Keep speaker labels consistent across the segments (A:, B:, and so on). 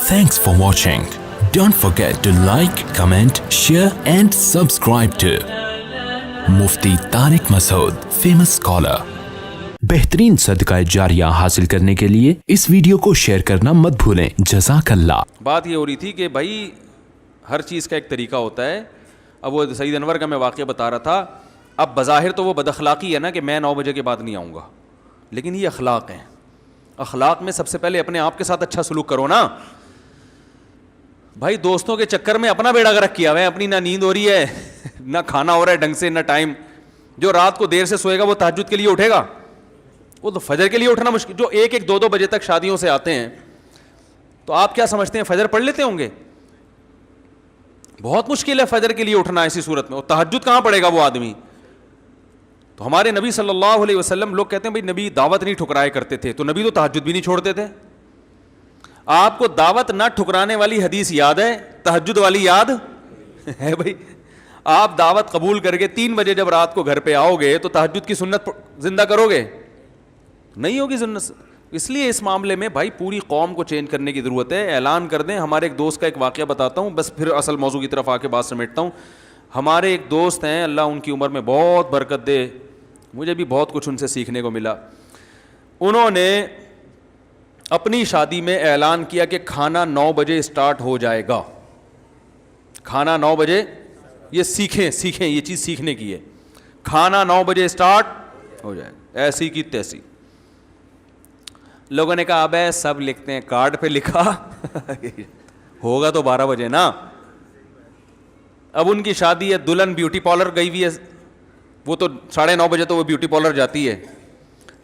A: Thanks for watching. Don't forget to like, comment, share and subscribe to Mufti Tariq Masood, famous scholar. बेहतरीन सदका जारिया हासिल करने के लिए इस वीडियो को शेयर करना मत भूलें। जज़ाकल्लाह।
B: बात ये हो रही थी कि भाई हर चीज़ का एक तरीका होता है। अब वो सईद अनवर का मैं वाक़या बता रहा था। अब बज़ाहिर तो वो बदअखलाक़ी है ना कि मैं 9 बजे के बाद नहीं आऊँगा, लेकिन ये अखलाक हैं। अखलाक में सबसे पहले अपने आप के साथ अच्छा सलूक करो ना भाई। दोस्तों के चक्कर में अपना बेड़ा गर्क किया हुआ है, अपनी ना नींद हो रही है ना खाना हो रहा है ढंग से, ना टाइम। जो रात को देर से सोएगा वो तहज्जुद के लिए उठेगा, वो तो फजर के लिए उठना मुश्किल। जो 1-1, 2-2 बजे तक शादियों से आते हैं, तो आप क्या समझते हैं फजर पढ़ लेते होंगे? बहुत मुश्किल है फजर के लिए उठना ऐसी सूरत में। और तहज्जुद कहाँ पड़ेगा वो आदमी? तो हमारे नबी सल्लल्लाहु अलैहि वसल्लम, लोग कहते हैं भाई नबी दावत नहीं ठुकराया करते थे, तो नबी तो तहज्जुद भी नहीं छोड़ते थे। आपको दावत ना ठुकराने वाली हदीस याद है, तहज्जुद वाली याद है भाई? आप दावत कबूल करके 3 बजे जब रात को घर पे आओगे तो तहज्जुद की सुन्नत जिंदा करोगे? नहीं होगी सुन्नत। इसलिए इस मामले में भाई पूरी कौम को चेंज करने की ज़रूरत है। ऐलान कर दें। हमारे एक दोस्त का एक वाक़या बताता हूँ, बस फिर असल मौजू की तरफ आके बात समेटता हूँ। हमारे एक दोस्त हैं, अल्लाह उनकी उम्र में बहुत बरकत दे, मुझे भी बहुत कुछ उनसे सीखने को मिला। उन्होंने अपनी शादी में ऐलान किया कि खाना 9 बजे स्टार्ट हो जाएगा। खाना 9 बजे, ये सीखें, ये चीज़ सीखने की है। खाना 9 बजे स्टार्ट हो जाएगा, ऐसी की तैसी। लोगों ने कहा अबे सब लिखते हैं, कार्ड पे लिखा होगा तो 12 बजे ना। अब उनकी शादी है, दुल्हन ब्यूटी पार्लर गई हुई है, वो तो 9:30 बजे तो वो ब्यूटी पार्लर जाती है।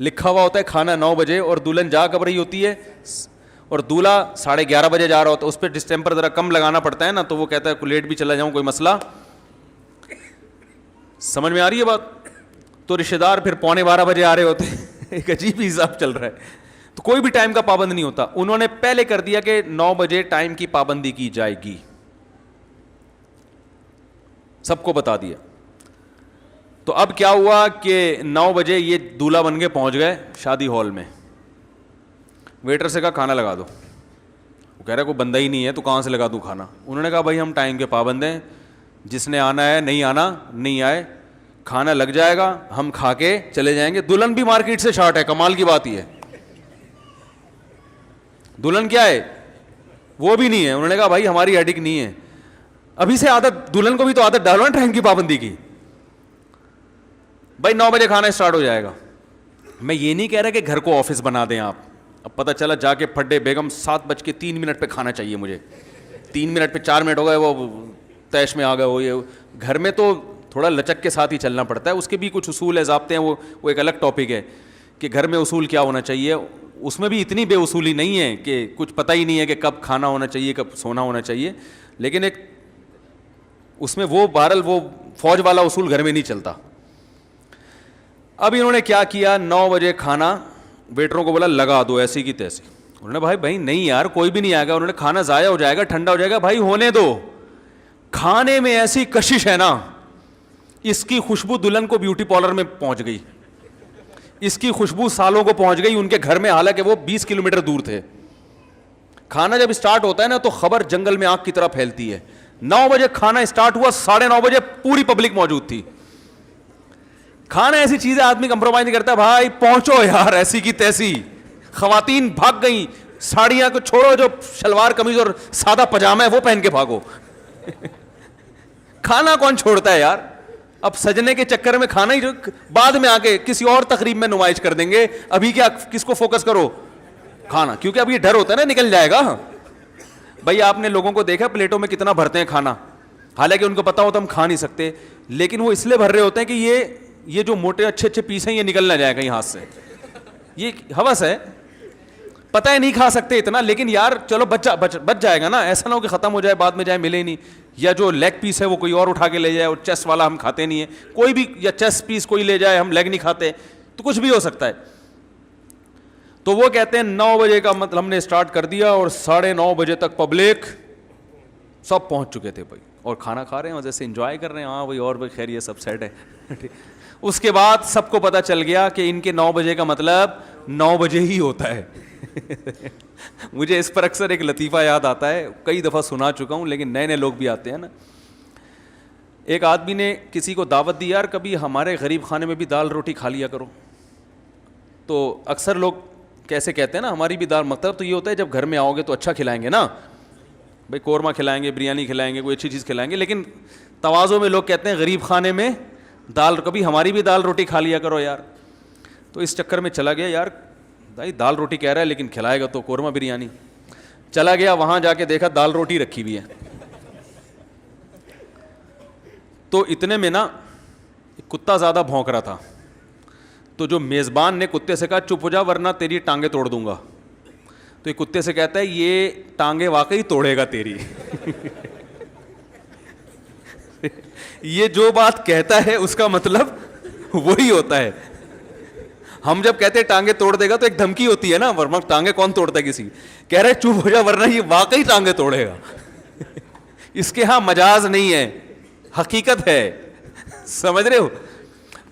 B: लिखा हुआ होता है खाना 9 बजे, और दुल्हन जा कब रही होती है, और दूल्हा 11:30 बजे जा रहा होता है। उस पर डिस्टेंपर ज़रा कम लगाना पड़ता है ना, तो वो कहता है लेट भी चला जाऊँ कोई मसला। समझ में आ रही है बात? तो रिश्तेदार फिर 11:15 बजे आ रहे होते हैं एक अजीब हिसाब चल रहा है। तो कोई भी टाइम का पाबंद नहीं होता। उन्होंने पहले कर दिया कि 9 बजे टाइम की पाबंदी की जाएगी, सबको बता दिया। तो अब क्या हुआ कि 9 बजे ये दूल्हा बन के पहुंच गए शादी हॉल में। वेटर से कहा खाना लगा दो। वो कह रहा कोई बंदा ही नहीं है तो कहाँ से लगा दूँ खाना? उन्होंने कहा भाई हम टाइम के पाबंद हैं, जिसने आना है नहीं आना, नहीं आए, खाना लग जाएगा, हम खा के चले जाएंगे। दुल्हन भी मार्केट से शॉर्ट है, कमाल की बात ही है। दुल्हन क्या है? वो भी नहीं है। उन्होंने कहा भाई हमारी हेडिक नहीं है। अभी से आदत, दुल्हन को भी तो आदत डालो ना टाइम की पाबंदी की। भाई 9 बजे खाना स्टार्ट हो जाएगा। मैं ये नहीं कह रहा कि घर को ऑफिस बना दें आप। अब पता चला जाके फड्डे बेगम 7:03 पे खाना चाहिए मुझे, 3 मिनट पे 4 मिनट हो गए, वो तैश में आ गए। वो ये घर में तो थोड़ा लचक के साथ ही चलना पड़ता है, उसके भी कुछ उसूल है, ज़ाब्ते हैं, वो एक अलग टॉपिक है कि घर में उसूल क्या होना चाहिए। उसमें भी इतनी बेउसूली नहीं है कि कुछ पता ही नहीं है कि कब खाना होना चाहिए, कब सोना होना चाहिए, लेकिन एक उसमें वो बहरहाल वो फौज वाला उसूल घर में नहीं चलता। अब इन्होंने क्या किया, 9 बजे खाना, वेटरों को बोला लगा दो ऐसी की तैसी। उन्होंने भाई नहीं यार कोई भी नहीं आएगा। उन्होंने खाना ज़ाया हो जाएगा, ठंडा हो जाएगा। भाई होने दो। खाने में ऐसी कशिश है ना, इसकी खुशबू दुल्हन को ब्यूटी पार्लर में पहुंच गई, इसकी खुशबू सालों को पहुंच गई उनके घर में, हालांकि वो 20 किलोमीटर दूर थे। खाना जब स्टार्ट होता है ना तो खबर जंगल में आग की तरह फैलती है। 9 बजे खाना स्टार्ट हुआ, 9:30 बजे पूरी पब्लिक मौजूद थी। खाना ऐसी चीज है आदमी कंप्रोमाइज नहीं करता। भाई पहुंचो यार, ऐसी की तैसी। खवातीन भाग गई, साड़ियां को छोड़ो, जो शलवार कमीज और सादा पजामा है वो पहन के भागो खाना कौन छोड़ता है यार? अब सजने के चक्कर में खाना ही बाद में आके किसी और तकरीब में नुमाइश कर देंगे। अभी क्या किसको फोकस करो? खाना, क्योंकि अब ये डर होता है ना निकल जाएगा। भाई आपने लोगों को देखा प्लेटों में कितना भरते हैं खाना, हालांकि उनको पता होता हम खा नहीं सकते, लेकिन वो इसलिए भर रहे होते हैं कि ये जो मोटे अच्छे पीस हैं ये निकल ना जाए कहीं हाथ से। ये हवस है, पता है नहीं खा सकते इतना, लेकिन यार चलो बच जाएगा ना। ऐसा ना हो कि खत्म हो जाए, बाद में जाए मिले ही नहीं, या जो लेग पीस है वो कोई और उठा के ले जाए, और चेस्ट वाला हम खाते नहीं है कोई भी, या चेस्ट पीस कोई ले जाए, हम लेग नहीं खाते, तो कुछ भी हो सकता है। तो वो कहते हैं 9 बजे का मतलब हमने स्टार्ट कर दिया, और 9:30 बजे तक पब्लिक सब पहुंच चुके थे भाई, और खाना खा रहे हैं और जैसे एंजॉय कर रहे हैं। हाँ भाई और भाई खैर ये सब सेट है उसके बाद सबको पता चल गया कि इनके 9 बजे का मतलब 9 बजे ही होता है مجھے اس پر اکثر ایک لطیفہ یاد آتا ہے, کئی دفعہ سنا چکا ہوں, لیکن نئے نئے لوگ بھی آتے ہیں نا. ایک آدمی نے کسی کو دعوت دی, یار کبھی ہمارے غریب خانے میں بھی دال روٹی کھا لیا کرو. تو اکثر لوگ کیسے کہتے ہیں نا, ہماری بھی دال, مطلب تو یہ ہوتا ہے جب گھر میں آؤ گے تو اچھا کھلائیں گے نا بھائی, قورمہ کھلائیں گے, بریانی کھلائیں گے, کوئی اچھی چیز کھلائیں گے. لیکن تواضع میں لوگ کہتے ہیں غریب خانے میں دال, کبھی ہماری بھی دال روٹی کھا لیا کرو یار. تو اس چکر میں چلا گیا, یار بھائی دال روٹی کہہ رہا ہے لیکن کھلائے گا تو قورمہ بریانی. چلا گیا, وہاں جا کے دیکھا دال روٹی رکھی ہوئی ہے. تو اتنے میں نا کتا زیادہ بھونک رہا تھا, تو جو میزبان نے کتے سے کہا چپ ہو جا ورنہ تیری ٹانگیں توڑ دوں گا. تو یہ کتے سے کہتا ہے یہ ٹانگیں واقعی توڑے گا تیری. یہ جو بات کہتا ہے اس کا مطلب وہی ہوتا ہے. ہم جب کہتے ہیں ٹانگیں توڑ دے گا تو ایک دھمکی ہوتی ہے نا, ورنہ ٹانگیں کون توڑتا ہے کسی, کہہ رہے چپ ہو جا ورنہ یہ واقعی ٹانگیں توڑے گا. اس کے ہاں مجاز نہیں ہے, حقیقت ہے, سمجھ رہے ہو.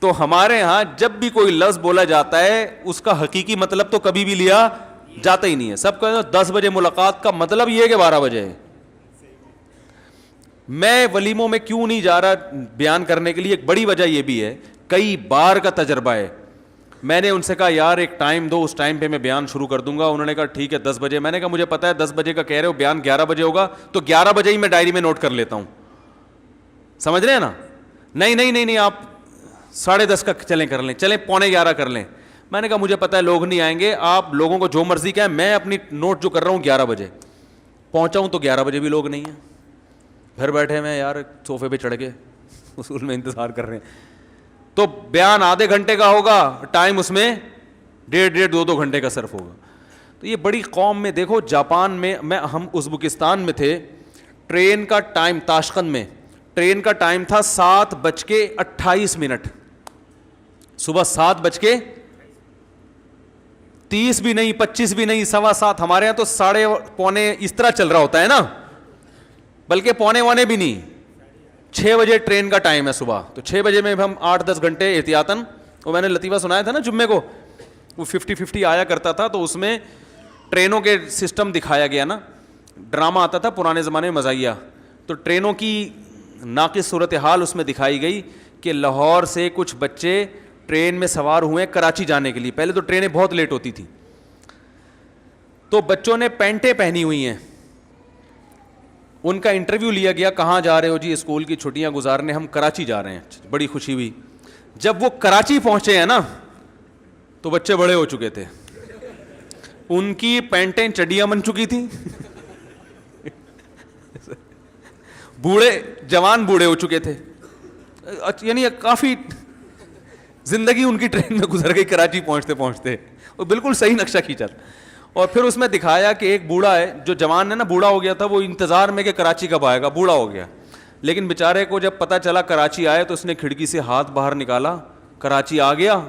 B: تو ہمارے ہاں جب بھی کوئی لفظ بولا جاتا ہے اس کا حقیقی مطلب تو کبھی بھی لیا جاتا ہی نہیں ہے. سب کا 10 بجے ملاقات کا مطلب یہ ہے کہ 12 بجے ہے. میں ولیموں میں کیوں نہیں جا رہا بیان کرنے کے لیے, ایک بڑی وجہ یہ بھی ہے, کئی بار کا تجربہ ہے. میں نے ان سے کہا یار ایک ٹائم دو, اس ٹائم پہ میں بیان شروع کر دوں گا. انہوں نے کہا ٹھیک ہے 10 بجے. میں نے کہا مجھے پتا ہے 10 بجے کا کہہ رہے ہو, بیان 11 بجے ہوگا, تو 11 بجے ہی میں ڈائری میں نوٹ کر لیتا ہوں. سمجھ رہے ہیں نا. نہیں آپ 10:30 کا چلیں کر لیں, چلیں 11:15 کر لیں. میں نے کہا مجھے پتا ہے لوگ نہیں آئیں گے, آپ لوگوں کو جو مرضی کہیں, میں اپنی نوٹ جو کر رہا ہوں 11 بجے پہنچا ہوں, تو 11 بجے بھی لوگ نہیں ہیں. پھر بیٹھے میں یار صوفے پہ چڑھ کے اصول میں انتظار کر رہے ہیں. تو بیان آدھے گھنٹے کا ہوگا, ٹائم اس میں 1.5-2 گھنٹے کا صرف ہوگا. تو یہ بڑی قوم میں دیکھو, جاپان میں ہم ازبکستان میں تھے, ٹرین کا ٹائم تاشقند میں ٹرین کا ٹائم تھا 7:28, صبح 7:30 بھی نہیں, 25 بھی نہیں, 7:15. ہمارے یہاں تو 7:45 اس طرح چل رہا ہوتا ہے نا, بلکہ 7:45 بھی نہیں, 6 بجے ٹرین کا ٹائم ہے صبح. تو 6 بجے میں ہم 8-10 گھنٹے احتیاطاً, وہ میں نے لطیفہ سنایا تھا نا جمعے کو, وہ 50-50 آیا کرتا تھا, تو اس میں ٹرینوں کے سسٹم دکھایا گیا نا, ڈرامہ آتا تھا پرانے زمانے میں مزاحیہ. تو ٹرینوں کی ناقص صورتحال اس میں دکھائی گئی کہ لاہور سے کچھ بچے ٹرین میں سوار ہوئے کراچی جانے کے لیے. پہلے تو ٹرینیں بہت لیٹ ہوتی تھیں, تو بچوں نے پینٹیں پہنی ہوئی ہیں. ان کا انٹرویو لیا گیا, کہاں جا رہے ہو جی, اسکول کی چھٹیاں گزارنے, ہم کراچی جا رہے ہیں. بڑی خوشی ہوئی. جب وہ کراچی پہنچے ہیں نا تو بچے بڑے ہو چکے تھے, ان کی پینٹیں چڈیاں بن چکی تھیں, جوان بوڑھے ہو چکے تھے. یعنی کافی زندگی ان کی ٹرین میں گزر گئی کراچی پہنچتے پہنچتے, وہ بالکل صحیح نقشہ کھینچا. اور پھر اس میں دکھایا کہ ایک بوڑھا ہے, جو جوان ہے نا بوڑھا ہو گیا تھا, وہ انتظار میں کہ کراچی کب آئے گا, بوڑھا ہو گیا. لیکن بیچارے کو جب پتہ چلا کراچی آئے تو اس نے کھڑکی سے ہاتھ باہر نکالا, کراچی آ گیا,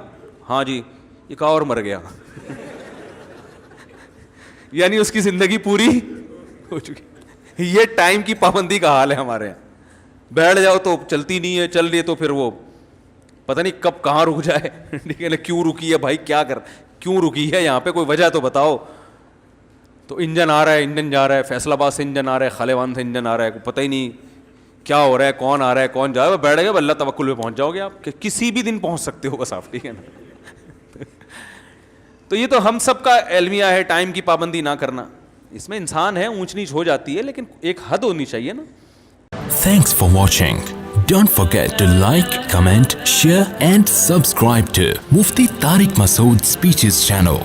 B: ہاں جی, یہ کہا اور مر گیا. یعنی اس کی زندگی پوری ہو چکی. یہ ٹائم کی پابندی کا حال ہے ہمارے یہاں. بیٹھ جاؤ تو چلتی نہیں ہے, چل رہی ہے تو پھر وہ پتہ نہیں کب کہاں رک جائے. ٹھیک ہے, کیوں رکی ہے بھائی, کیا کر, کیوں رکی ہے یہاں پہ, کوئی وجہ تو بتاؤ. تو انجن آ رہا ہے, انجن جا رہا ہے, فیصل آباد سے انجن آ رہا ہے, خلیوان سے انجن آ رہا ہے, پتہ ہی نہیں کیا ہو رہا ہے, کون آ رہا ہے, کون جا رہا ہے. بیٹھ گئے, اللہ توکل پہ پہنچ جاؤ گے آپ, کہ کسی بھی دن پہنچ سکتے ہو بس آپ. ٹھیک ہے نا. تو یہ تو ہم سب کا المیہ ہے, ٹائم کی پابندی نہ کرنا. اس میں انسان ہے, اونچ نیچ ہو جاتی ہے, لیکن ایک حد ہونی چاہیے نا.
A: Thanks for watching. Don't forget to like, comment, share and subscribe to Mufti Tariq Masood Speeches channel.